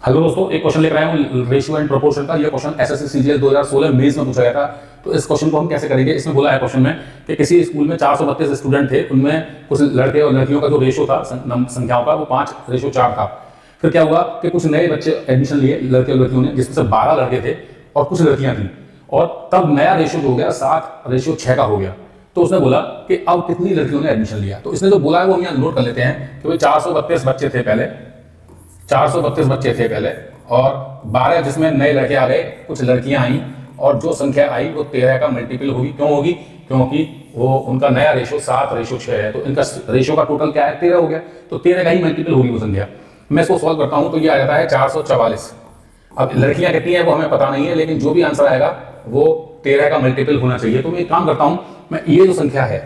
Hello दोस्तों, एक question लेकर आया हूँ रेशियो एंड प्रोपोर्शन का। ये क्वेश्चन एसएससी सीजीएल 2016 मेंस में पूछा गया था। तो इस क्वेश्चन को हम कैसे करेंगे, इसमें बोला है क्वेश्चन में कि किसी स्कूल में 432 स्टूडेंट थे, उनमें कुछ लड़के और लड़कियों का जो रेशियो था संख्याओं का वो 5:4 था। फिर क्या हुआ कि कुछ नए बच्चे एडमिशन लिए, लड़के और लड़कियों ने, जिसमें से 12 लड़के थे और कुछ लड़कियां थी, और तब नया रेशियो जो हो गया 7:6 का हो गया। तो उसने बोला कि अब कितनी लड़कियों ने एडमिशन लिया। तो इसने जो बोला है वो हम यहाँ नोट कर लेते हैं कि भाई 432 बच्चे थे पहले, 432 बच्चे थे पहले, और 12 जिसमें नए लड़के आ गए, कुछ लड़कियां आई, और जो संख्या आई वो 13 का मल्टीपल होगी। क्यों होगी? क्योंकि वो उनका नया रेशियो 7:6 है, तो इनका रेशियो का टोटल क्या है? 13 हो गया। तो 13 का ही मल्टीपल होगी वो संख्या। मैं इसको सॉल्व करता हूं तो ये आ जाता है 444। अब लड़कियां कितनी है वो हमें पता नहीं है, लेकिन जो भी आंसर आएगा वो 13 का मल्टीपल होना चाहिए। तो मैं एक काम करता हूं, मैं ये जो संख्या है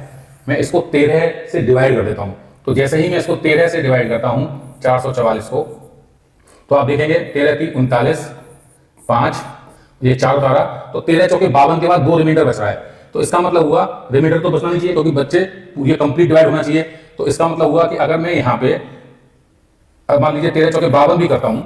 मैं इसको 13 से डिवाइड कर देता हूं। तो जैसे ही मैं इसको 13 से डिवाइड करता हूं 444 को, तो आप देखेंगे 13 की 39, 5, ये 4 उतारा, तो 13 चौके 52 के बाद 2 रिमाइंडर बच रहा है। तो इसका मतलब हुआ रिमाइंडर तो बचना नहीं चाहिए, क्योंकि बच्चे ये कंप्लीट डिवाइड होना चाहिए। तो इसका मतलब हुआ कि अगर मैं यहाँ पे मान लीजिए 13 चौके 52 भी करता हूं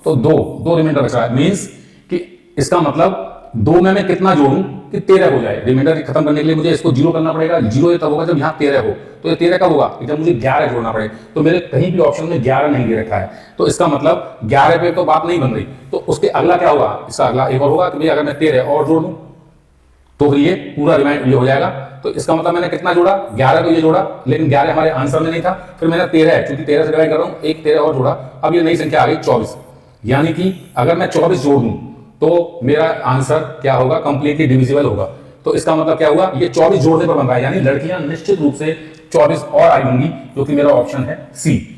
तो दो रिमाइंडर बच रहा है। मीन्स कि इसका मतलब 2 में मैं कितना जोड़ूं कि 13 हो जाए। रिमाइंडर खत्म करने के लिए मुझे इसको 0 करना पड़ेगा। 0 ये तब होगा जब यहाँ 13 हो। तो ये 13 कब होगा? जब मुझे 11 जोड़ना पड़े। तो मेरे कहीं भी ऑप्शन में 11 नहीं दे रखा है, तो इसका मतलब 11 पे तो बात नहीं बन रही। तो उसके अगला क्या होगा? इसका अगला एक और होगा कि भाई अगर मैं 13 और जोड़ दूं तो फिर ये पूरा रिमाइंडर ये हो जाएगा। तो इसका मतलब मैंने कितना जोड़ा? 11 को ये जोड़ा, लेकिन 11 हमारे आंसर में नहीं था। फिर मैंने 13 चूंकि 13 से डिवाइड कर रहा हूं, एक 13 और जोड़ा। अब ये नई संख्या आ गई 24। यानी कि अगर मैं 24 जोड़ दूं तो मेरा आंसर क्या होगा? कंप्लीटली डिविजिबल होगा। तो इसका मतलब क्या हुआ? ये 24 जोड़ने पर बन रहा है, यानी लड़कियां निश्चित रूप से 24 और आई होंगी, जो कि मेरा ऑप्शन है सी।